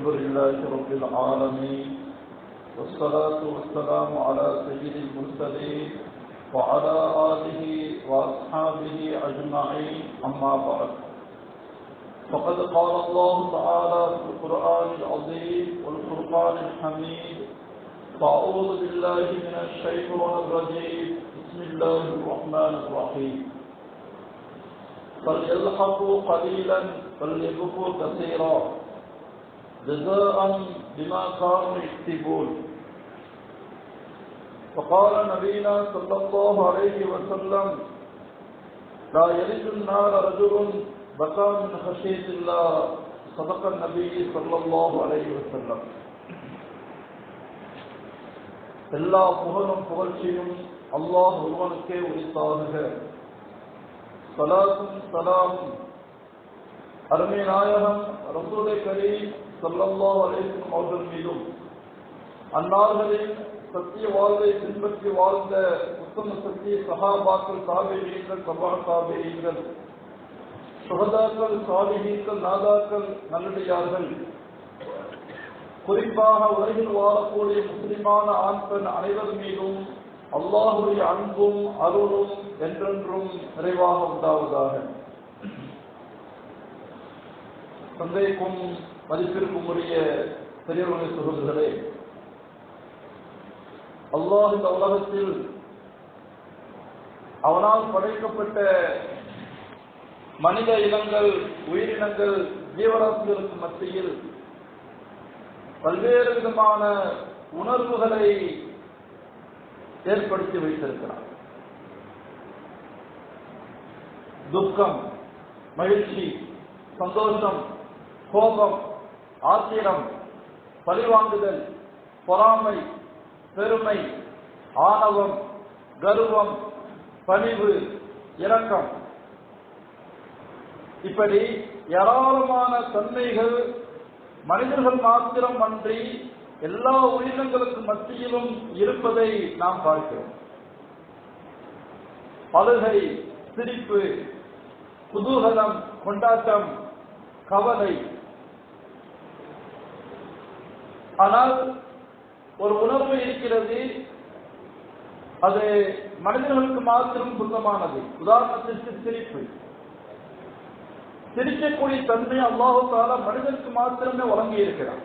الحمد لله رب العالمين والصلاة والسلام على سيد المرسلين وعلى آله وأصحابه أجمعين أما بعد فقد قال الله تعالى في القرآن العظيم والفرقان الحميد فأعوذ بالله من الشيطان الرجيم بسم الله الرحمن الرحيم فليضحكوا قليلا وليبكوا كثيرا جزاء بما كانوا يكسبون. وقال نبينا صلى الله عليه وسلم لا يلج النار رجل بكى من خشية الله. صدق النبي صلى الله عليه وسلم. எல்லா புகழும் புகழ்ச்சியும் அல்லாஹ் ஒருவனுக்கே உரித்தாகுக. ஸலாத்தும் ஸலாமும் அருமை நாயகம் ரசூலே கரீம் ஸல்லல்லாஹு அலைஹி வஸல்லம் அவர்கள் மீதும் அன்னார்களின் சத்திய வாழ்வை பின்பற்றி வாழ்ந்த உத்தம சத்திய சஹாபாக்கள், தாபிஈன்கள், தபா தாபிஈன்கள், சுஹதாக்கள், சாலிஹீன்கள், நாதாக்கள், நல்லடியார்கள், குறிப்பாக உலகில் வாழக்கூடிய முஸ்லிமான ஆண் பெண் அனைவர் மீதும் அல்லாஹுடைய அன்பும் அருளும் என்றென்றும் நிறைவாக உண்டாவதாக. சந்தேகம் மதிப்பிற்கும் உரிய பெரியவர்களை சொல்கிறே, அல்லாஹ் இந்த உலகத்தில் அவனால் படைக்கப்பட்ட மனித இனங்கள், உயிரினங்கள், ஜீவராசிகளுக்கு மத்தியில் பல்வேறு விதமான உணர்வுகளை ஏற்படுத்தி வைத்திருக்கிறார். துக்கம், மகிழ்ச்சி, சந்தோஷம், கோபம், ஆத்திரம், பழிவாங்குதல், பொறாமை, பெருமை, ஆணவம், கர்வம், பணிவு, இரக்கம், இப்படி ஏராளமான தன்மைகள் மனிதர்கள் மாத்திரம் அன்றி எல்லா உயிரினங்களுக்கு மத்தியிலும் இருப்பதை நாம் பார்க்கிறோம். அழுகை, சிரிப்பு, குதூகலம், கொண்டாட்டம், கவலை. ஆனால் ஒரு உணர்வு இருக்கிறது, அது மனிதர்களுக்கு மாத்திரம் சொந்தமானது. உதாரணத்திற்கு சிரிப்பு. சிரிக்கக்கூடிய தன்மை அல்லாஹ் தஆலா மனிதனுக்கு மாத்திரமே வழங்கி இருக்கிறார்.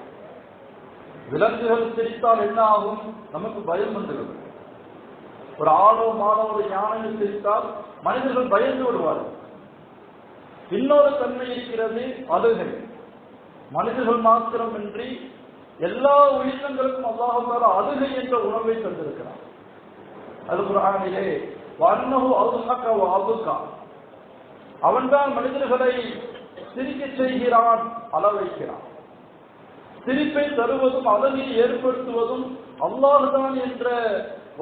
விலங்குகள் சிரித்தால் என்ன ஆகும்? நமக்கு பயம் வந்துவிடும். ஒரு ஆடோ மாடோ ஒரு யானையை சிரித்தால் மனிதர்கள் பயந்து விடுவார்கள். இன்னொரு தன்மை இருக்கிறது, அழுகை. மனிதர்கள் மாத்திரமின்றி எல்லா உயிரினங்களுக்கும் அல்லாஹ் தஆலா அழுகை என்ற உணர்வை தந்திருக்கிறார். அல் குர்ஆனிலே வன்னஹு அல்ஹக வ அபுகா, அவன்தான் மனிதர்களை சிரிக்க செய்கிறான், அழ வைக்கிறான். சிரிப்பை தருவதும் அழகை ஏற்படுத்துவதும் அல்லாஹ்தான் என்ற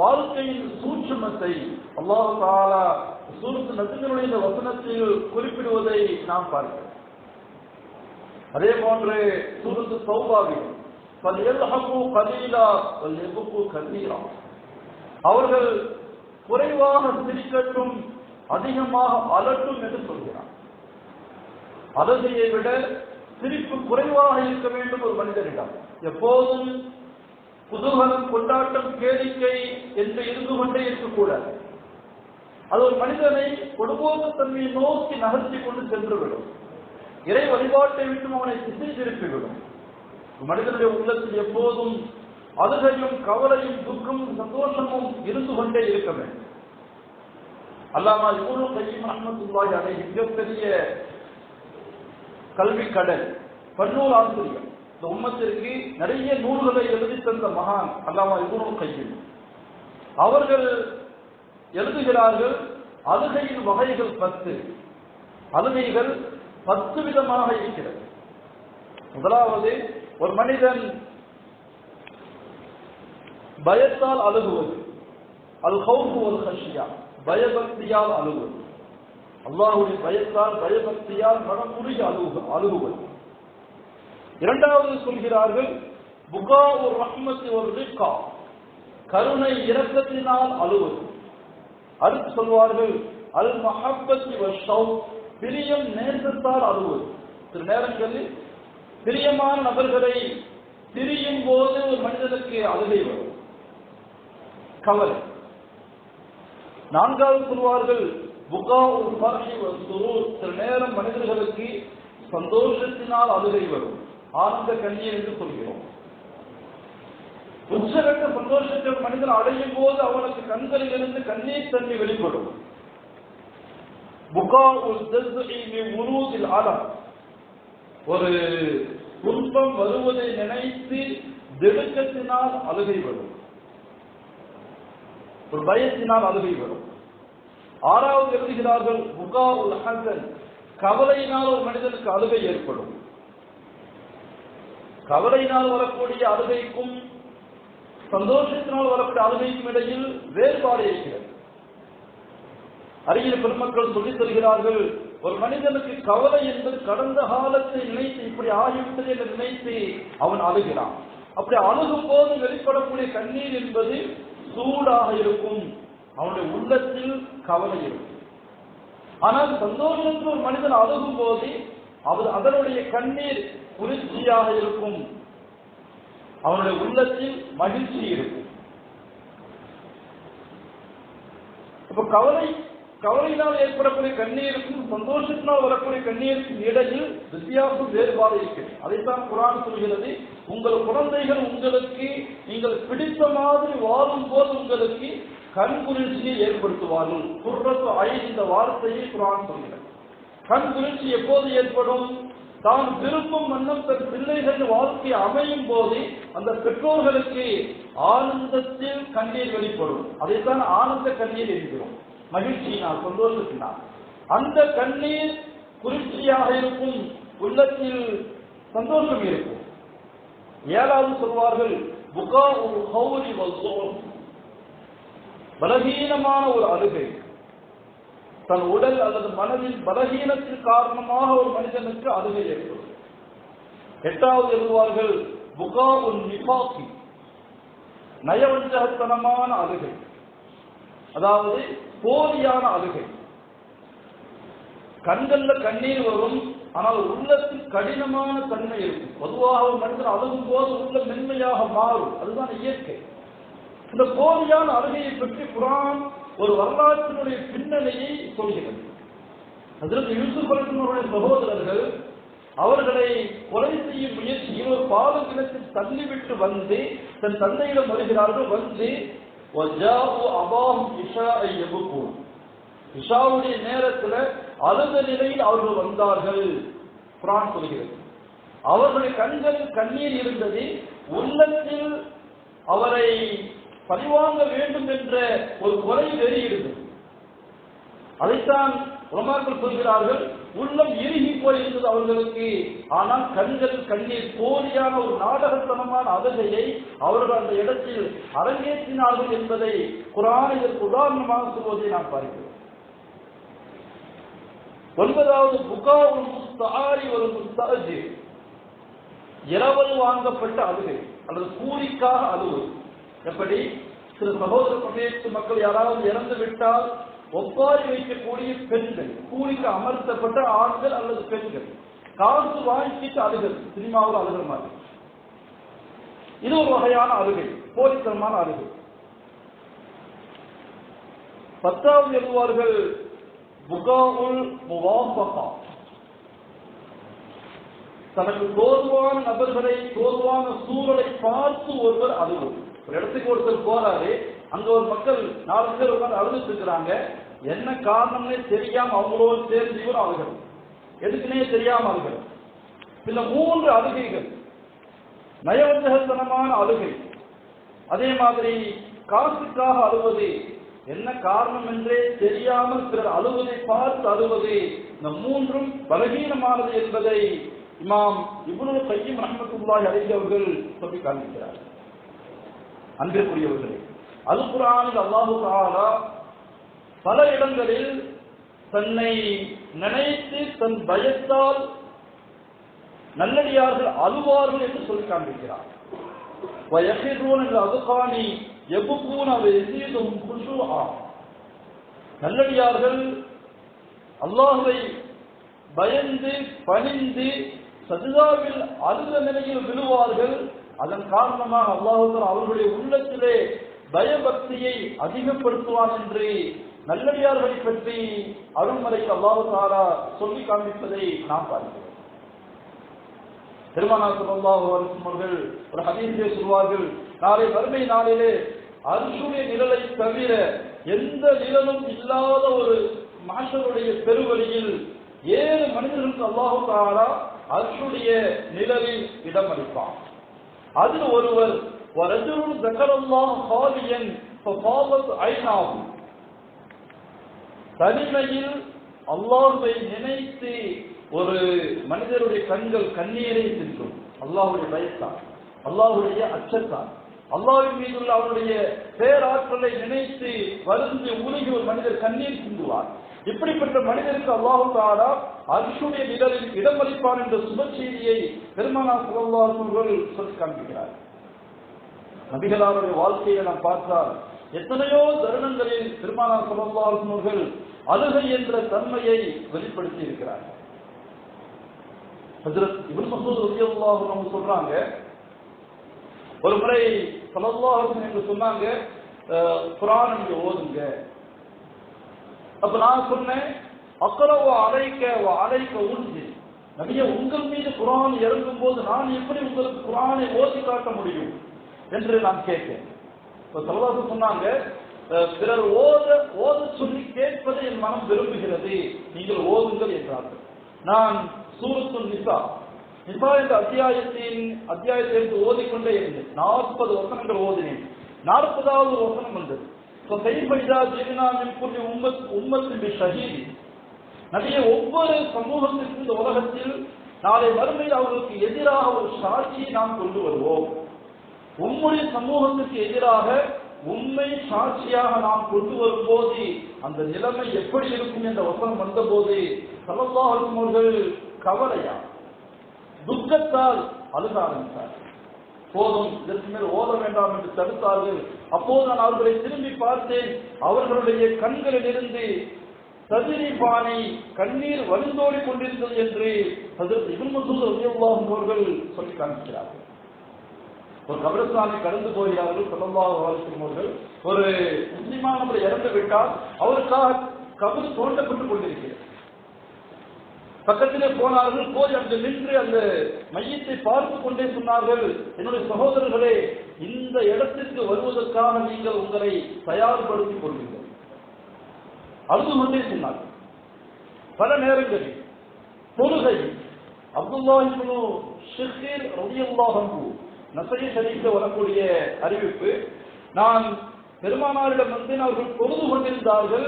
வாழ்க்கையின் சூட்சுமத்தை அல்லாஹ் தஆலா சூரத்து நஜ்மினுடைய வசனத்தில் குறிப்பிடுவதை நாம் பார்க்கிறோம். அதே போன்று சூரத்து தௌபாவில் ஃபல்யல்ஹகு கலீலா வல்யபகு கதீரா, அவர்கள் குறைவாக சிரிக்கட்டும், அதிகமாக அலட்டும் என்று சொல்கிறார். அழுகையை விட சிரிப்பு குறைவாக இருக்க வேண்டும் ஒரு மனிதனிடம். எப்போதும் குதூகலம், கொண்டாட்டம், கேளிக்கை என்று இருந்து கொண்டே இருக்கக்கூடாது. அது ஒரு மனிதனை பொதுபோக்கு தன்மையை நோக்கி நகர்த்தி கொண்டு சென்றுவிடும். இறை வழிபாட்டை விட்டு அவனை திசை திருப்பிவிடும். மனிதனுடைய உள்ளத்தில் எப்போதும் அழுகையும், கவலையும், துக்கமும், சந்தோஷமும் இருந்து கொண்டே இருக்க வேண்டும். அல்லாமா இப்னு கய்யிம் ரஹ்மத்துல்லாஹி அலைஹி மிகப்பெரிய கல்வி கடல், பன்னூல் ஆசிரியர். இந்த உம்மத்திற்கு நிறைய நூல்களை எழுதி தந்த மகான் அல்லாமா இப்னு கய்யிம். அவர்கள் எழுதுகிறார்கள், அழுகையின் வகைகள் 10. அழுகைகள் 10 விதமாக இருக்கிறது. முதலாவது, ஒரு மனிதன் பயத்தால் அழுகுவது, அல் ஹவுஃப் வல் ஹஷ்யா, பயபக்தியால் அழுகுவது. அல்லாஹ்வுடைய பயத்தால், பயபக்தியால் மனமுருகி அழுகுவது. இரண்டாவது சொல்கிறார்கள், புகாஉ ரஹ்மத்தி வல் ரிகா, கருணை இரக்கத்தினால் அழுவது. அடுத்து சொல்வார்கள், அல் மஹப்பத்தி வல் ஷௌக், பிரியம் நேசத்தால் அழுவது. சில நேரங்களில் பிரியமான நபர்களை பிரியும் போது ஒரு மனிதனுக்கு அழுகை வரும், கவலை. நான்காவது சொல்வார்கள் புகாஉல் ஃபர்ஹி வஸ் சுரூர். சில நேரம் மனிதர்களுக்கு சந்தோஷத்தினால் அழுகை வரும், ஆனந்த கண்ணீர் என்று சொல்கிறோம். உச்சகட்ட சந்தோஷத்தில் மனிதன் அடையும் போது அவனுக்கு கண்களில் இருந்து கண்ணீர் தண்ணி வெளிப்படும். புகாஉல் தஸ்இ மின் உரூதில் அலம். ஒரு துன்பம் வருவதை நினைத்து திடுக்கத்தினால் அழுகை வரும், ஒரு பயத்தினால் அழுகை வரும். ஆறாவது எழுதுகிறார்கள் புகாஉல் ஹஸன். கவலையினால் ஒரு மனிதனுக்கு அழுகை ஏற்படும். கவலையினால் வரக்கூடிய அழுகைக்கும் சந்தோஷத்தினால் வரக்கூடிய அழுகைக்கும் இடையில் வேறுபாடு இருக்கிறது. அறிஞர் பெருமக்கள் சொல்லித் தருகிறார்கள், ஒரு மனிதனுக்கு கவலை என்பது கடந்த காலத்தை நினைத்து இப்படி ஆகிவிட்டது என்று நினைத்து அவன் அழுகிறான். அப்படி அழுகும் போது வெளிப்படக்கூடிய கண்ணீர் என்பது சூடாக இருக்கும், அவனுடைய உள்ளத்தில் கவலை இருக்கும். ஆனால் சந்தோஷத்தில் ஒரு மனிதன் அழுகும் போது அதனுடைய கண்ணீர் குளிர்ச்சியாக இருக்கும், அவனுடைய உள்ளத்தில் மகிழ்ச்சி இருக்கும். இப்ப கவலையினால் ஏற்படக்கூடிய கண்ணீருக்கும் சந்தோஷத்தினால் வரக்கூடிய கண்ணீருக்கும் இடையில் வித்தியாசம் வேறுபாடு இருக்கிறது. அதைத்தான் குர்ஆன் சொல்கிறது, உங்கள் குழந்தைகள் உங்களுக்கு நீங்கள் பிடித்த மாதிரி வாழும் போது உங்களுக்கு கண் குளிர்ச்சியை ஏற்படுத்துவார்கள். குர்ரத்து ஐன் இந்த வார்த்தையை குர்ஆன் சொல்கிறது. கண் குளிர்ச்சி எப்போது ஏற்படும்? தான் விரும்பும் வண்ணம் தன் பிள்ளைகள் வாழ்க்கை அமையும் போது அந்த பெற்றோர்களுக்கு ஆனந்தத்தில் கண்ணீர் வெளிப்படும். அதைத்தான் ஆனந்த கண்ணீர் என்கிறோம், மகிழ்ச்சியினால் சந்தோஷத்தினால். அந்த கண்ணீர் குளிர்ச்சியாக இருக்கும், உள்ளத்தில் சந்தோஷம் இருக்கும். ஏழாவது சொல்வார்கள் புகாஉல் ஹௌரி வல் ஸுஃப். பலகீனமான ஒரு அழுகை, தன் உடல் அல்லது மனதின் பலகீனத்தின் காரணமாக ஒரு மனிதனுக்கு அழுகை ஏற்படும். எட்டாவது எழுதுவார்கள் புகாஉன் நிஃபாகி. நயவஞ்சகத்தனமான அழுகை, அதாவது போலியான அழுகை. கண்கள்ல கண்ணீர் வரும், ஆனால் உள்ளத்தில் கடினமான தன்மை இருக்கும். பொதுவாக ஒரு மனிதன் அழுகும் போது உள்ள மென்மையாக மாறும், அதுதான் இயற்கை. இந்த போலியான அழுகையை பற்றி குர்ஆன் ஒரு வரலாற்றினுடைய பின்னணியை சொல்கிறது. ஹஜ்ரத் யூசுப் அலைஹிஸ்ஸலாமுடைய சகோதரர்கள் அவர்களை கொலை செய்யும் முயற்சியில் ஒரு பாலகிணத்தில் தள்ளிவிட்டு வந்து தன் தந்தையிடம் வருகிறார்கள். வந்து இஷாவுடைய நேரத்தில் அழுத நிலையில் அவர்கள் வந்தார்கள். குர்ஆன் சொல்கிறது, அவர்களுடைய கண்களில் கண்ணீர் இருந்தது, உள்ளத்தில் அவரை பழிவாங்க வேண்டும் என்ற ஒரு கொலை வெறி இருந்தது. அதைத்தான் உலமாக்கள் சொல்கிறார்கள், உள்ளம் இறுகி போயிருந்தது அவர்களுக்கு. ஆனால் கண்கள் கண்ணீர் போலியான ஒரு நாடகத்தனமான அழுகையை அவர்கள் அந்த இடத்தில் அரங்கேற்றினார்கள் என்பதை குர்ஆன் இதற்கு உதாரணமாக சொல்வதை நாம் பார்க்கிறோம். ஒன்பதாவது புகாஉல் முஸ்தஆரி வல் முஸ்தஅஜிர். இரவல் வாங்கப்பட்ட அழுகை அல்லது கூலிக்காக அழுவது. எப்படி சில சகோதர சமயத்து மக்கள் யாராவது இறந்து விட்டால் ஒப்பாரி வைக்கக்கூடிய பெண்கள், கூலிக்கு அமர்த்தப்பட்ட ஆண்கள் அல்லது பெண்கள் காசு வாங்கிட்டு அழுகிறது, சினிமாவில் அழுகிற மாதிரி. இது ஒரு வகையான அழுகை, போலித்தனமான அழுகை. பத்தாவது எழுதுவார்கள் புகாஉல் முவாஃபகா. தனக்கு தோதுவான நபர்களை, தோதுவான சூழலை பார்த்து ஒருவர் அழுவது. ஒரு இடத்துக்கு ஒருத்தர் போறாரு, அங்க ஒரு மக்கள் 4 பேர் உட்கார்ந்து அழுதுட்டு இருக்கிறாங்க. என்ன காரணம்னே தெரியாம அவங்களோடு சேர்ந்து இவரும் அழுகிறது, எதுக்குன்னே தெரியாம அழுகிறது. சில 3 அழுகைகள், நயவஞ்சகத்தனமான அழுகை, அதே மாதிரி காசுக்காக அழுவது, என்ன காரணம் என்றே தெரியாமல் பிறர் அழுவதை பார்த்து அழுவது, இந்த 3ம் பலகீனமானது என்பதை இமாம் இப்னு கையிம் ரஹ்மத்துல்லாஹி அலைஹி அவர்கள் சொல்லி காண்பிக்கிறார். அன்பிற்குரியவர்களே, அல் குர்ஆனில் அல்லாஹ் தஆலா பல இடங்களில் தன்னை நினைத்து தன் பயத்தால் நல்லடியார்கள் அழுவார்கள் என்று சொல்லி காண்பிக்கிறார். நல்லடியார்கள் அல்லாஹ்வை பயந்து பணிந்து சஜிதாவில் அழுத நிலையில் விழுவார்கள். அதன் காரணமாக அல்லாஹ் அவர்களுடைய உள்ளத்திலே பயபக்தியை அதிகப்படுத்துவான் என்று நல்லடியார்களை பற்றி அருள்மறையில் அல்லாஹ் தஆலா சொல்லி காண்பிப்பதை நாம் பார்க்கிறோம். பெருமானார் ஸல்லல்லாஹு அலைஹி வஸல்லம் அவர்கள் ஒரு ஹதீஸிலே சொல்வார்கள், நாளை மறுமை நாளிலே அர்ஷுடைய நிழலை தவிர எந்த நிழலும் இல்லாத ஒரு மஹ்ஷருடைய பெருவழியில் 7 மனிதர்களுக்கு அல்லாஹ் தஆலா அர்ஷுடைய நிழலில் இடம் அளிப்பான். அதில் ஒருவர் வரஜுல் ஸக்கரல்லாஹ் ஹாலியன் ஃபஃபாலத் ஐனாஹு, தனிமையில் அல்லாஹ்வை நினைத்து ஒரு மனிதருடைய கண்கள் கண்ணீரை சிந்தும். அல்லாஹ்வுடைய பயத்தால், அல்லாஹ்வுடைய அச்சத்தால், அல்லாஹ்வின் மீதுள்ள அவருடைய பேராற்றலை நினைத்து வருந்தி உருகி ஒரு மனிதர் கண்ணீர் சிந்துவார். இப்படிப்பட்ட மனிதருக்கு அல்லாஹ் தஆலா அர்ஷுடைய நிழலில் இடமளிப்பான் என்ற சுப செய்தியை பெருமானார் ஸல்லல்லாஹு அலைஹி வஸல்லம் சொல்லி காண்பிக்கிறார். நபிகளாருடைய வாழ்க்கையை நாம் பார்த்தால் எத்தனையோ தருணங்களில் பெருமானார் ஸல்லல்லாஹு அலைஹி வஸல்லம் அழுகை என்ற தன்மையை வெளிப்படுத்தி இருக்கிறார்கள். ஹஜ்ரத் இப்னு மஸ்ஊத் ரலியல்லாஹு அன்ஹு சொல்றாங்க, ஒரு முறை ஸல்லல்லாஹு அலைஹி வஸல்லம் சொன்னாங்க, குர்ஆன் நீங்க ஓதுங்க. அப்ப நான் சொன்னேன், அக்ரவு அலைக்க வ அலைக்க உன்சில், நபியே உங்கள் மீது குர்ஆன் இறங்கும் போது நான் எப்படி உங்களுக்கு குர்ஆனை ஓதி காட்ட முடியும் என்று நான் கேட்டேன். இப்ப ஸல்லல்லாஹு அலைஹி வஸல்லம் சொன்னாங்க, பிறர் ஓத சொல்லி கேட்பதை என் மனம் விரும்புகிறது, நீங்கள் ஓதுங்கள் என்றார்கள். நான் சூரத்துல் நிசா என்ற அத்தியாயத்தை ஓதிக்கொண்டே இருந்தேன். 40 வசனங்கள் ஓதினேன். 40வது வசனம் வந்தது, நபியே ஒவ்வொரு சமூகத்திற்கும் இந்த உலகத்தில் நாளை மறுமையில் அவர்களுக்கு எதிராக ஒரு சாட்சியை நாம் கொண்டு வருவோம். உம்முடைய சமூகத்திற்கு எதிராக உண்மை சாட்சியாக நாம் கொண்டு வரும்போது அந்த நிலைமை எப்படி இருக்கும் என்ற வசனம் வந்த போது ஸல்லல்லாஹு அலைஹி வஸல்லம் அவர்கள் கவலையா துக்கத்தால் அழுக ஆரம்பித்தார். போதும், இதற்கு மேல் ஓத வேண்டாம் என்று தடுத்தார்கள். அப்போது நான் அவர்களை திரும்பி பார்த்தேன். அவர்களுடைய கண்களில் இருந்து சதிரி பானை கண்ணீர் வழிந்தோடி கொண்டிருந்தது என்று ஹஜ்ரத் இப்னு மஸ்ஊத் ரலியல்லாஹு அன்ஹு அவர்கள் சொல்லி காண்பிக்கிறார்கள். ஒரு கபிரஸ்தானை கடந்து போகிறார்கள் ஸல்லல்லாஹு அலைஹி வஸல்லம் அவர்கள். ஒரு முஸ்லிமானவர் இறந்து விட்டால் அவருக்காக கபர் தோண்டப்பட்டுக் கொண்டிருக்கிறது. பக்கத்திலே போனார்கள். போய் அங்கு நின்று அந்த மையத்தை பார்த்து கொண்டே சொன்னார்கள், என்னுடைய சகோதரர்களே, இந்த இடத்திற்கு வருவதற்காக நீங்கள் உங்களை தயார்படுத்திக் கொள்வீர்கள். அழுது கொண்டே சொன்னார்கள். பல நேரங்களில் தொழுகை அப்துல்லாஹ் இப்னு ஷிஹீர் ரலியல்லாஹு அன்ஹு நஸீ ஷரீஃபில் வரக்கூடிய அறிவிப்பு, நான் பெருமானாரிடம் வந்து அவர்கள் தொழுது கொண்டிருந்தார்கள்.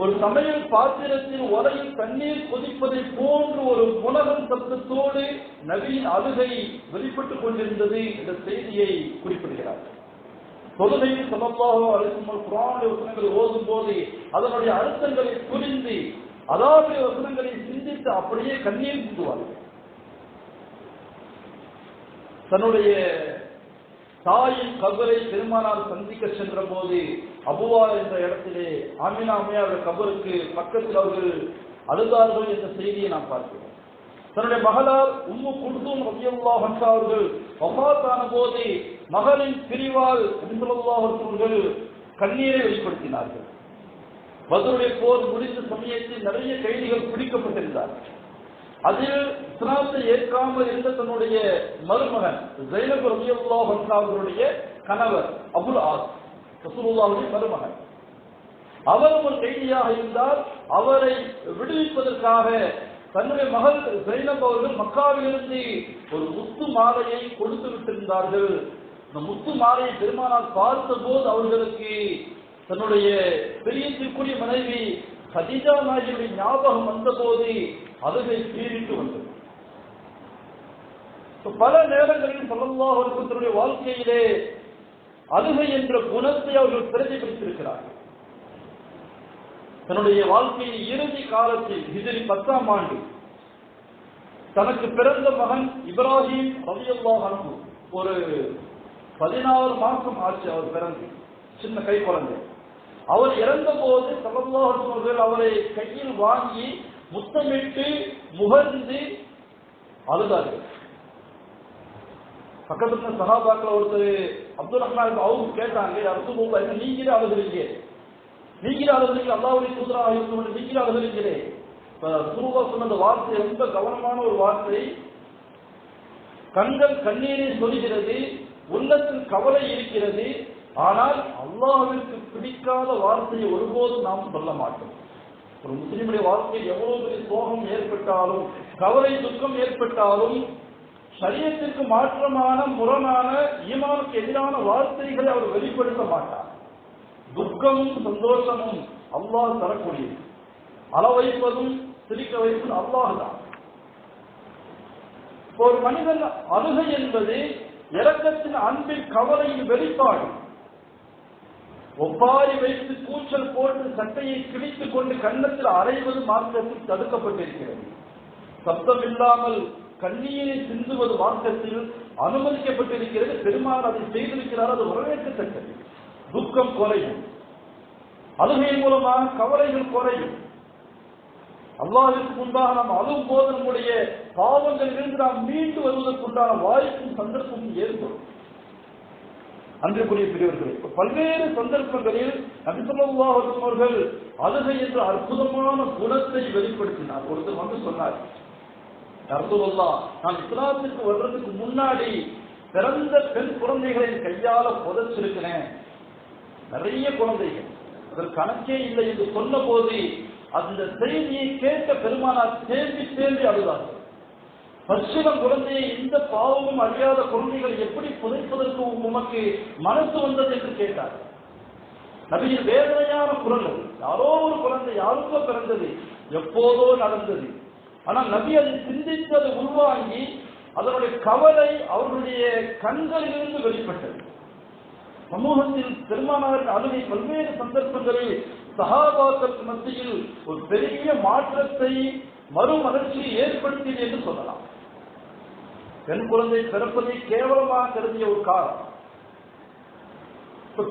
ஒரு சமையல் பாத்திரத்தில் உரையில் தண்ணீர் கொதிப்பதை போன்று ஒரு முனகல் சத்தத்தோடு நபியின் அழுகை வெளிப்பட்டுக் கொண்டிருந்தது என்ற செய்தியை குறிப்பிடுகிறார். தொழுகையில் ஸல்லல்லாஹு அலைஹி வஸல்லம் குர்ஆனுடைய வசனங்களை ஓதும் போது அதனுடைய அர்த்தங்களை புரிந்து அதாவது வசனங்களை சிந்தித்து அப்படியே கண்ணீர் சிந்துவார்கள். தன்னுடைய தாயின் கபரை பெருமானார் சந்திக்க சென்ற போது அபுவா என்ற இடத்திலே ஆமினா அம்மையாருடைய கபருக்கு பக்கத்தில் அவர்கள் அழுதார்கள் என்ற செய்தியை நாம் பார்க்கிறோம். தன்னுடைய மகளார் உம்மு குல்தூம் ரலியல்லாஹு அன்ஹா அவர்கள் வஃபாத்தான போது மகளின் பிரிவால் நபி ஸல்லல்லாஹு அலைஹி வஸல்லம் கண்ணீரை வெளிப்படுத்தினார்கள். பத்ருடைய போர் முடிந்த சமயத்தில் நிறைய கைதிகள் பிடிக்கப்பட்டிருந்தார்கள். அதில் இஸ்லாத்தை ஏற்காமல் இருந்த தன்னுடைய மருமகன் ஸைனப் ரலியல்லாஹு அன்ஹா அவர்களுடைய கணவர் அபுல் ஆஸ், ரசூலுல்லாஹ்வுடைய மருமகன், அவரும் ஒரு கைதியாக இருந்தால் அவரை விடுவிப்பதற்காக தன்னுடைய மகள் ஸைனப் அவர்கள் மக்காவிலிருந்து ஒரு முத்து மாலையை கொடுத்து விட்டிருந்தார்கள். இந்த முத்து மாலையை பெருமானார் பார்த்த போது அவர்களுக்கு தன்னுடைய பெரியத்திற்குரிய மனைவி கதீஜா நாயகியுடைய ஞாபகம் வந்த போது அழுகை பீறிட்டு வந்தது. பல நேரங்களில் ஸல்லல்லாஹு அலைஹி வஸல்லம் வாழ்க்கையிலே அழுகை என்ற குணத்தை அவர்கள் பிரதிபலித்திருக்கிறார்கள். தன்னுடைய வாழ்க்கையின் இறுதி காலத்தில் ஹிஜ்ரி 10ஆம் ஆண்டு தனக்கு பிறந்த மகன் இப்ராஹிம் ரலியல்லாஹு அன்ஹு ஒரு 14 மாசம் ஆச்சு அவர் பிறந்து, சின்ன கை குழந்தை. அவர் இறந்த போது ஸல்லல்லாஹு அலைஹி வஸல்லம் அவரை கையில் வாங்கி முத்தமிட்டு முகர்ந்து அழுதார்கள். பக்கத்துல சஹாபாக்கள் ஒருத்தர் அப்துல் ரஹ்மான் அவங்க கேட்டாங்க, ரசூலுல்லாஹ் என்ன நீங்களே அழுகிறீங்க, அல்லாஹ்வுடைய தூதராக இருந்து நீங்களே அழுகிறீங்களே. ரசூலுல்லாஹ் சொன்ன வார்த்தை ரொம்ப கவனமான ஒரு வார்த்தை. கண்கள் கண்ணீரை சொல்கிறது, உள்ளத்தில் கவலை இருக்கிறது. ஆனால் அல்லாஹ்விற்கு பிடிக்காத வார்த்தையை ஒருபோதும் நாம் சொல்ல மாட்டோம். ஒரு முஸ்லிமுடைய வாழ்க்கையில் எவ்வளவு பெரிய சோகம் ஏற்பட்டாலும், கவலை துக்கம் ஏற்பட்டாலும், ஷரியத்திற்கு மாற்றமான முரணான ஈமானுக்கு எதிரான வார்த்தைகளை அவர் வெளிப்படுத்த மாட்டார். துக்கமும் சந்தோஷமும் அல்லாஹ் தரக்கூடியது. அள வைப்பதும் சிரிக்க வைப்பதும் அல்லாஹ் தான். ஒரு மனிதன் அழுகை என்பது இரக்கத்தின் அன்பின் கவலையின் வெளிப்பாடு. ஒப்பாரி வைத்து கூச்சல் போட்டு சட்டையை கிழித்துக் கொண்டு கன்னத்தில் அறைவது மார்க்கத்தில் தடுக்கப்பட்டிருக்கிறது. சப்தம் இல்லாமல் கண்ணீரை சிந்துவது மார்க்கத்தில் அனுமதிக்கப்பட்டிருக்கிறது. பெருமாள் அதை செய்திருக்கிறார், அது வரவேற்கத்தக்கது. துக்கம் குறையும், அழுகையின் மூலமாக கவலைகள் குறையும். அல்லாஹ்விற்கு முன்பாக நாம் அழும் போது நம்முடைய பாவங்களிலிருந்து நாம் மீண்டு வருவதற்குண்டான வாய்ப்பும் சந்தர்ப்பமும் ஏற்படும். அன்றைக்குரிய பெரியவர்களே, பல்வேறு சந்தர்ப்பங்களில் நபி ஸல்லல்லாஹு அலைஹி வஸல்லம் அவர்கள் அழுகை என்ற அற்புதமான குணத்தை வெளிப்படுத்தினார். ஒருத்தர் வந்து சொன்னார், ரசூலுல்லாஹ், நான் இஸ்லாத்திற்கு வர்றதுக்கு முன்னாடி பிறந்த பெண் குழந்தைகளை கையால புதைச்சிருக்கிறேன், நிறைய குழந்தைகள், அதற்கு கணக்கே இல்லை என்று சொன்ன போது அந்த செய்தியை கேட்ட பெருமானார் தேம்பி தேம்பி அழுதார்கள். பச்சிலம் குழந்தையை இந்த பாவமும் அறியாத குழந்தைகள் எப்படி புதைப்பதற்கு உமக்கு மனசு வந்தது என்று கேட்டார். நபியின் வேதனையான குரல், யாரோ ஒரு குழந்தை யாருக்கோ பிறந்தது, எப்போதோ நடந்தது. ஆனால் நபி அதை சிந்தித்து அதை உள்வாங்கி அதனுடைய கவலை அவர்களுடைய கண்களிலிருந்து வெளிப்பட்டது. சமூகத்தில் பெருமானாரின் அழுகை பல்வேறு சந்தர்ப்பங்களில் சஹாபாக்களுக்கு மத்தியில் ஒரு பெரிய மாற்றத்தை மறுமலர்ச்சியை ஏற்படுத்தியது என்று சொல்லலாம். பெண் குழந்தை பிறப்பதை கேவலமாக கருதிய ஒரு காலம்.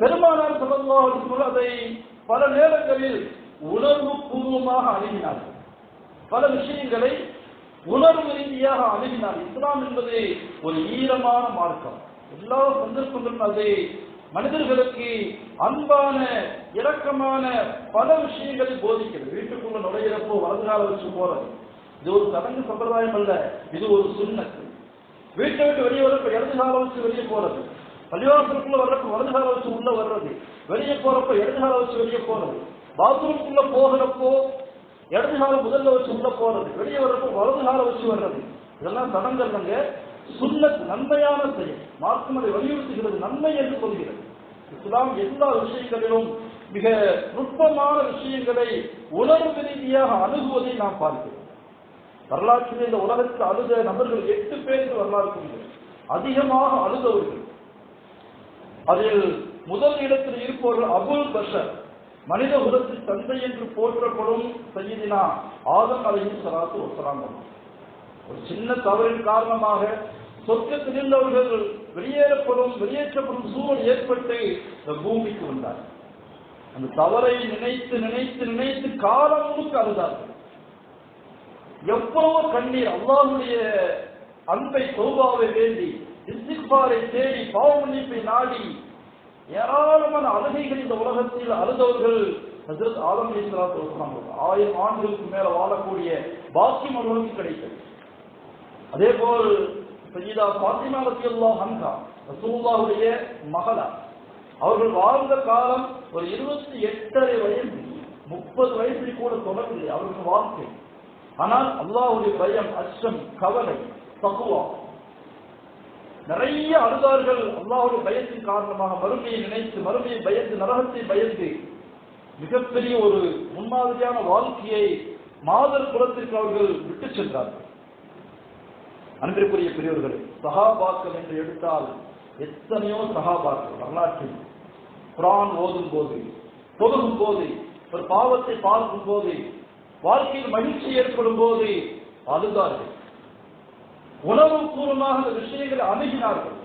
பெருமானார் ஸல்லல்லாஹு அலைஹி வஸல்லம் அதை பல நேரங்களில் உணர்வு பூர்வமாக அணுகினார்கள். பல விஷயங்களை உணர்வு ரீதியாக அணுகினார். இஸ்லாம் என்பது ஒரு ஈரமான மார்க்கம். எல்லா சந்தர்ப்பங்களும் அது மனிதர்களுக்கு அன்பான இரக்கமான பல விஷயங்களை போதிக்கிறது. வீட்டுக்குள்ள நுழையிறப்போ வலதுகால வச்சு போறது இது ஒரு சடங்கு சம்பிரதாயம் அல்ல, இது ஒரு சுன்னத்து. வீட்டை விட்டு வெளியே வரப்ப இடதுகால வச்சு வெளியே போறது, பள்ளிவாசலுக்குள்ள வர்றப்ப வலதுகால வச்சு உள்ள வர்றது, வெளியே போறப்ப இடதுகால வச்சு வெளியே போறது, பாத்ரூம்குள்ள போகிறப்போ இடதுகால முதல்ல வச்சு உள்ள போறது, வெளியே வர்றப்போ வலதுகால வச்சு வர்றது, இதெல்லாம் சடங்குங்க. சுன்னத் நன்மையான செயல். மார்க்கம் அதை வலியுறுத்துகிறது, நன்மை என்று சொல்கிறது. இஸ்லாம் எல்லா விஷயங்களிலும் மிக நுட்பமான விஷயங்களை உணர்வு ரீதியாக அணுகுவதை நாம் பார்க்கிறோம். வரலாற்றில் இந்த உலகத்தில் அழுத நபர்கள் 8 பேருக்கு வரலாறு அதிகமாக அழுதவர்கள். அதில் முதல் இடத்தில் இருப்பவர்கள் அபுல் பஷர், மனித குலத்தின் தந்தை என்று போற்றப்படும் சய்யிதினா ஆதம் அலைஹிஸ்ஸலாத்து வஸ்ஸலாம். ஒரு சின்ன தவறின் காரணமாக சொர்க்கத்தில் அவர்கள் வெளியேற்றப்படும் சூழல் ஏற்பட்டு இந்த பூமிக்கு வந்தார். அந்த தவறை நினைத்து நினைத்து நினைத்து காலம் முழுக்க அழுதார்கள். எவ்வளவோ கண்ணீர், அல்லாஹ்வுடைய அன்பை தௌபாவை வேண்டி இஸ்திக்பாரை தேடி பாவ மன்னிப்பை நாடி ஏராளமான அழுகைகள் இந்த உலகத்தில் அழுதவர்கள் ஹஜ்ரத் ஆதம் அலைஹிஸ்ஸலாத்து வஸ்ஸலாம். 1000 ஆண்டுகளுக்கு மேல வாழக்கூடிய பாக்கியம் அவர்களுக்கு கிடைத்தது. அதே போல் சய்யிதா ஃபாத்திமா ரலியல்லாஹு அன்ஹா ரசூலுல்லாஹுடைய மகளா, அவர்கள் வாழ்ந்த காலம் ஒரு 28.5 வயது, 30 வயசு கூட தொடர்ந்து அவருக்கு வாழ்க்கை. ஆனால் அல்லாஹ்வுடைய பயம், அச்சம், கவலை, தக்வா, நிறைய அழுதார்கள். அல்லாஹ்வுடைய பயத்தின் காரணமாக மறுமையை நினைத்து, மறுமையை பயந்து, நரகத்தை பயந்து மிகப்பெரிய ஒரு முன்மாதிரியான வாழ்க்கையை மாதர் குலத்திற்கு அவர்கள் விட்டு சென்றார்கள். அன்பிற்குரிய பெரியவர்களே, சஹாபாக்கள் என்று எடுத்தால் எத்தனையோ சஹாபாக்கள் வரலாற்றில் குர்ஆன் ஓதும் போது, தொழுகும் போது, ஒரு பாவத்தை பார்க்கும் போது, வாழ்க்கையில் மகிழ்ச்சி ஏற்படும் போது அழுதார்கள். உணர்வுபூர்வமாக அந்த விஷயங்களை அணுகினார்கள்.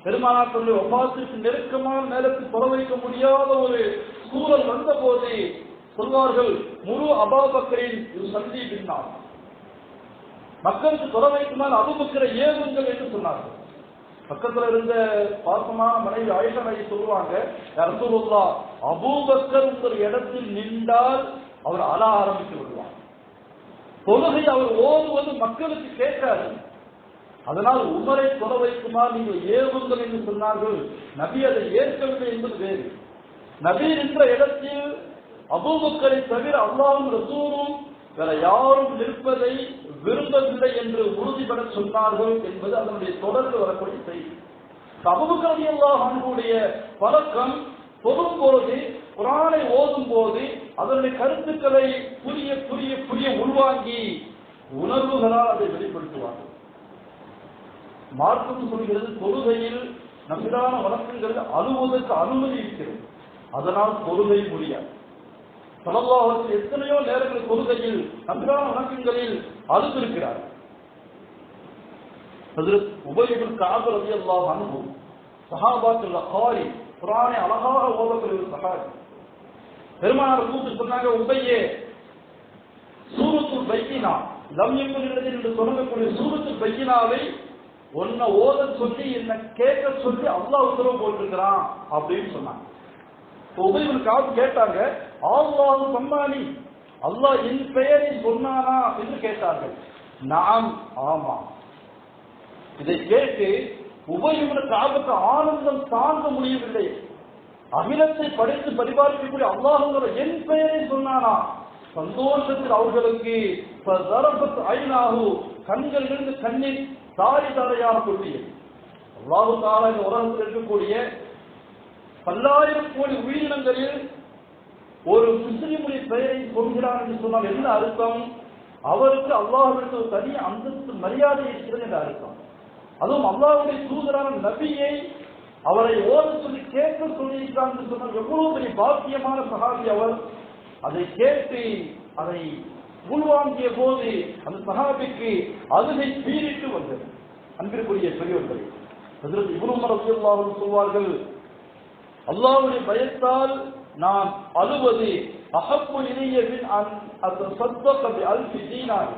பெருமானாருடைய வஃபாத்திற்கு நெருக்கமான நேரத்தில் புறவைக்க முடியாத ஒரு சூழல் வந்த போது சொல்வார்கள், முழு அபூபக்கரின் யுஸல்லி பின்னாஸ், மக்களுக்கு தொலை வைக்குமாறு அபூபக்கரை ஏவுங்கள் என்று சொன்னார்கள். பக்கத்துல இருந்த பாசமான மனைவி ஆயிஷா நபி சொல்லுவாங்க, யா ரசூலுல்லாஹ், அபூபக்கர் ஒரு இடத்தில் நின்றால் அவர் அழ ஆரம்பித்து விடுவார். தொழுகை அவர் ஓதுவது மக்களுக்கு கேட்காது. அதனால் உமரை தொலை வைக்குமாறு நீங்கள் ஏவுங்கள் என்று சொன்னார்கள். நபி அதை ஏற்கவில்லை என்பது வேறு. நபி என்ற இடத்தில் அபூபக்கரை தவிர அல்லாஹ்வும் ரசூலும் வேற யாரும் நிற்பதை விரும்பவில்லை என்று உறுதிபட சொன்னார்கள் என்பது அதனுடைய தொடர்ந்து வரக்கூடிய செய்தி. அபூபக்கர் ரலியல்லாஹு அன்ஹுடைய பழக்கம், தொழும் போது குர்ஆனை ஓதும் போது அதனுடைய கருத்துக்களை புரிய புரிய புரிய உள்வாங்கி உணர்வுகளால் அதை வெளிப்படுத்துவார்கள். மார்க்கம் சொல்கிறது, தொழுகையில் நபிலான வழக்கங்களில் அழுவதற்கு அனுமதி இருக்கிறது. அதனால் தொழுகை முடியாது. ஸல்லல்லாஹு அலைஹி வஸல்லம் எத்தனையோ நேரங்களில் தொழுகையில் நபிலான வழக்கங்களில் அழுதிருக்கிறார். ஹஜ்ரத் உபய் இப்னு கஅப் ரலியல்லாஹு அன்ஹு சஹாபாக்கள் காரி குர்ஆனை அழகாக ஓதக்கூடிய ஒரு சஹாபி. பெருமானார் கூப்பிட்டு சொன்னாங்க, உபையே, சூரத்துல் பையினா லம் யகுன் என்று சொல்லக்கூடிய சூரத்துல் பையினாவை உன்னை ஓத சொல்லி என்ன கேட்க சொல்லி அல்லாஹ் உத்தரவு போட்டிருக்கிறான் அப்படின்னு சொன்னாங்க. உபய் இப்னு கஅப் கேட்டாங்க, அல்லாஹ் சம்மானி, அல்லாஹ் என் பெயரை சொன்னானா என்று கேட்டார்கள். நாம், ஆமா. இதை கேட்டு உபய் இப்னு கஅபுக்கு ஆனந்தம் தாங்க முடியவில்லை. அகிலத்தை படைத்து பரிபாலிக்கக்கூடிய அல்லாஹ் என் பெயரை சொன்னானா? சந்தோஷத்தில் அவர்களுக்கு கண்களிலிருந்து கண்ணீர் தாரி தாரையாக கொள்ளியது. அல்லாஹு தஆலா இந்த உலகத்தில் இருக்கக்கூடிய பல்லாயிரம் கோடி உயிரினங்களில் ஒரு முஸ்லிமுடைய பெயரை சொல்கிறார் என்று சொன்னால் என்ன அர்த்தம்? அவருக்கு அல்லாஹ்விற்கு ஒரு தனி அந்தஸ்து மரியாதை இருக்கிறது என்ற அர்த்தம். அதுவும் அல்லாஹ்வுடைய தூதரான நபியை அவரை ஓத சொல்லி கேட்க சொல்லியிருக்கிறார் என்று சொன்னால் எவ்வளவு பெரிய பாக்கியமான சஹாபி அவர். அதை கேட்டு அதை உள்வாங்கிய போது அந்த சஹாபிக்கு அழுகை பீரிட்டு வந்தது. அன்பிற்குரிய பெரியவர்களே, ஹஜ்ரத் இப்னு உமர் ரலியல்லாஹு அன்ஹு சொல்வார்கள், அல்லாஹ்வுடைய பயத்தால் நான் அழுவது அஹப்பு இலைய மின் அன் அத்தஸத்தக பிஅல்ஃபி தீனார்,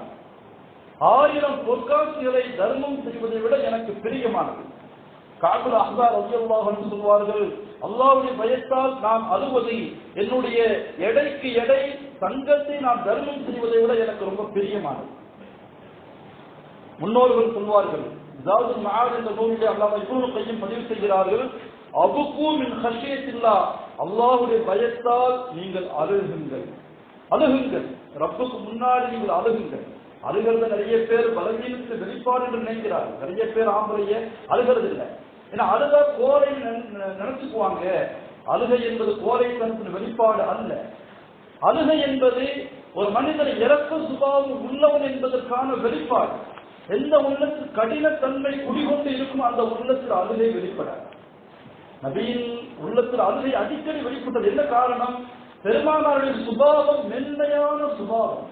1000 பொற்காசுகளை தர்மம் செய்வதை விட எனக்கு பிரியமானது. கஅபுல் அஹ்பார் ரலியல்லாஹு அன்ஹு சொல்வார்கள், அல்லாஹ்வுடைய பயத்தால் நான் அழுவது என்னுடைய எடைக்கு எடை தங்கத்தை நான் தர்மம் செய்வதை விட எனக்கு ரொம்ப பிரியமானது. முன்னோர்கள் சொல்வார்கள், ஜாதுல் மஆத் என்ற நூலிலே அல்லாஹ் இப்னு கையம் பதிவு செய்கிறார்கள், அபுகு மின் ஹஷியத்தில்லாஹ், அல்லாஹ்வுடைய பயத்தால் நீங்கள் அழுகுங்கள், அழுகுங்கள், ரப்புக்கு முன்னாடி நீங்கள் அழுகுங்கள். அழுகிறது நிறைய பேர் பலவீனத்துக்கு வெளிப்பாடு என்று நினைக்கிறார்கள். நிறைய பேர் ஆம்பளைய அழுகிறது இல்லை. ஏன்னா அழுத கோரை நினைச்சுக்குவாங்க. அழுகை என்பது கோரை தனத்தின் வெளிப்பாடு அல்ல. அழுகை என்பது ஒரு மனிதனை இறக்க சுபாவம் உள்ளவன் என்பதற்கான வெளிப்பாடு. எந்த உள்ளத்தில் கடினத்தன்மை குடிகொண்டு இருக்கும் அந்த உள்ளத்தில் அழுகை வெளிப்படாது. நபியின் உள்ளத்தில் அழுகை அடிக்கடி வெளிப்பட்டது. என்ன காரணம்? பெருமானாருடைய சுபாவம் மென்மையான சுபாவம்.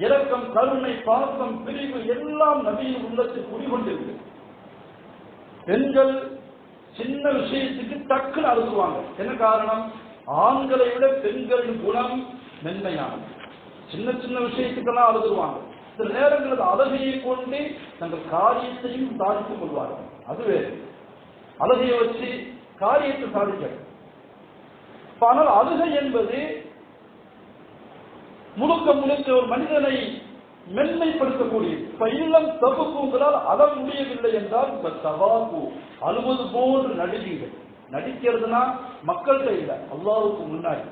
இரக்கம், கருணை, பாசம், பிரிவு எல்லாம் நபியின் உள்ளத்தில் குடிகொண்டிருக்கு. பெண்கள் சின்ன விஷயத்துக்கு டக்குன்னு அழுகுவாங்க. என்ன காரணம்? ஆண்களை விட பெண்களின் குணம் மென்மையானது. சின்ன சின்ன விஷயத்துக்கெல்லாம் அழுதுருவாங்க. சில நேரங்களில் அழகையை கொண்டு தங்கள் காரியத்தையும் சாதித்துக் கொள்வார்கள். அது வேறு. அழகையை வச்சு காரியத்தை சாதிக்க. ஆனால் அழுகை என்பது முழுக்க முழுக்க ஒரு மனிதனை மென்மைப்படுத்தக்கூடியது. இல்லம் தபுக்கு உங்களால் அழ முடியவில்லை என்றால் தவாக்கு, அழுவது போன்று நடிகீர்கள். நடிக்கிறதுனா மக்கள்கிட்ட இல்லை, அல்லாஹ்வுக்கு முன்னாடி.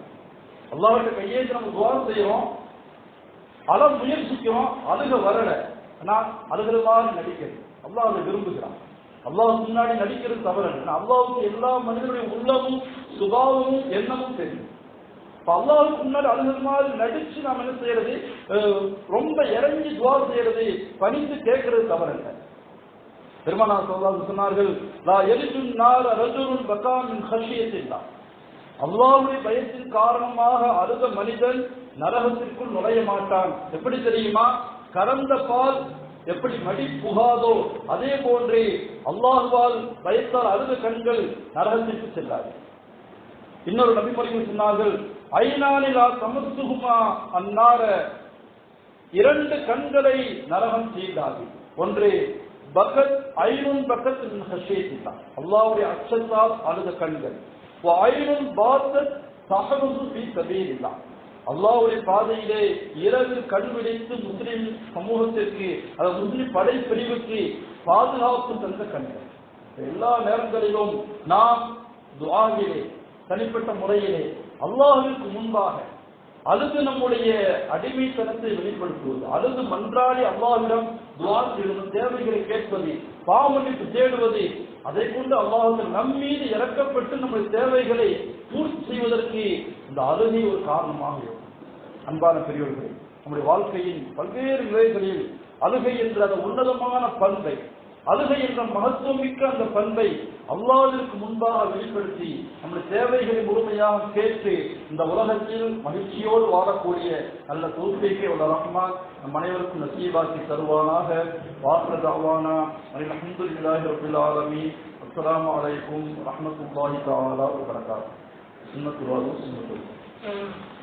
அல்லாஹ்விட்ட கையேந்து நம்ம துஆ செய்யறோம், அழ முயற்சிக்கிறோம், அழுக வரல, நான் அழுகிற மாதிரி நடிக்கிறது. அல்லாஹ் அதை விரும்புகிறான். அல்லாஹ்வுக்கு முன்னாடி நடிக்கிறது தவறு. அல்லாஹ்வுக்கு எல்லா மனிதனுடைய உள்ளமும் சுபாவமும் எண்ணமும் தெரியும். அல்லாஹ்வுக்கு முன்னாடி அழுகிற மாதிரி நடிச்சு நாம் என்ன செய்யறது? ரொம்ப இறங்கி துஆ செய்யறது, பணிந்து கேட்கறது தவறல்ல. பெருமானார் ஸல்லல்லாஹு அலைஹி வஸல்லம் சொன்னார்கள், லா யலிஜுன் நார ரஜுலுன் பகா மின் ஹஷியத்தில்லாஹ், அல்லாஹ்வுடைய பயத்தின் காரணமாக அழுத மனிதன் நரகத்திற்குள் நுழைய மாட்டான். எப்படி தெரியுமா? கறந்த பால் எப்படி மடி புகாதோ அதே போன்றே அல்லாஹ்வால் பயத்தால் அழுத கண்கள் நரகத்திற்கு செல்லாது. இன்னொரு நபிமொழிகள் சொன்னார்கள், ஐநானிலா தமசுகுமா அன்னார, இரண்டு கண்களை நரகம் செய்தாது. ஒன்று பகத் ஐனுன் பகத் மின் ஹஷியத்தில்லா, அல்லாஹ்வுடைய அச்சத்தால் அழுத கண்கள். வ ஐனுன் பாத்தத் தஹருது ஃபீ சபீலில்லா, அல்லாஹ்வுடைய பாதையிலே இரவு கண் விழித்து முஸ்லிம் சமூகத்திற்கு, அதாவது முஸ்லிம் படைப்பிரிவுக்கு பாதுகாப்பு தந்த கண்கள். எல்லா நேரங்களிலும் நாம் துஆவிலே தனிப்பட்ட முறையிலே அல்லாஹ்விற்கு முன்பாக அழுது நம்முடைய அடிமைத்தனத்தை வெளிப்படுத்துவது, அழுது மன்றாடி அல்லாஹ்விடம் துஆ செய்வது, தேவைகளை கேட்பது, பாவமன்னிப்பு தேடுவது, அதை கொண்டு அல்லாஹ் நம்மீது இறக்கப்பட்டு நம்முடைய தேவைகளை பூர்த்தி செய்வதற்கு இந்த அழுகை ஒரு காரணமாக இருக்கும். அன்பான பெரியவர்களே, நம்முடைய வாழ்க்கையின் பல்வேறு நிலைகளில் அழுகை என்ற அந்த உன்னதமான பண்பை, அழுகை என்ற மகத்துவம் மிக்க அந்த பண்பை அல்லாஹ்விற்கு முன்பாக வெளிப்படுத்தி நம்முடைய தேவைகளை முழுமையாக கேட்டு இந்த உலகத்தில் மகிழ்ச்சியோடு வாழக்கூடிய நல்ல தௌஃபீக்கை வல்ல ரஹ்மான் நம் அனைவருக்கும் நசீபாக்கி தருவானாக. வாஹிரு தஅவானா அல்ஹம்துலில்லாஹி ரப்பில் ஆலமீன். அஸ்ஸலாமு அலைக்கும் வரஹ்மத்துல்லாஹி தஆலா வ பரகாத்துஹு. சுன்னத்துல்லாஹி சுன்னத்துல்லாஹி.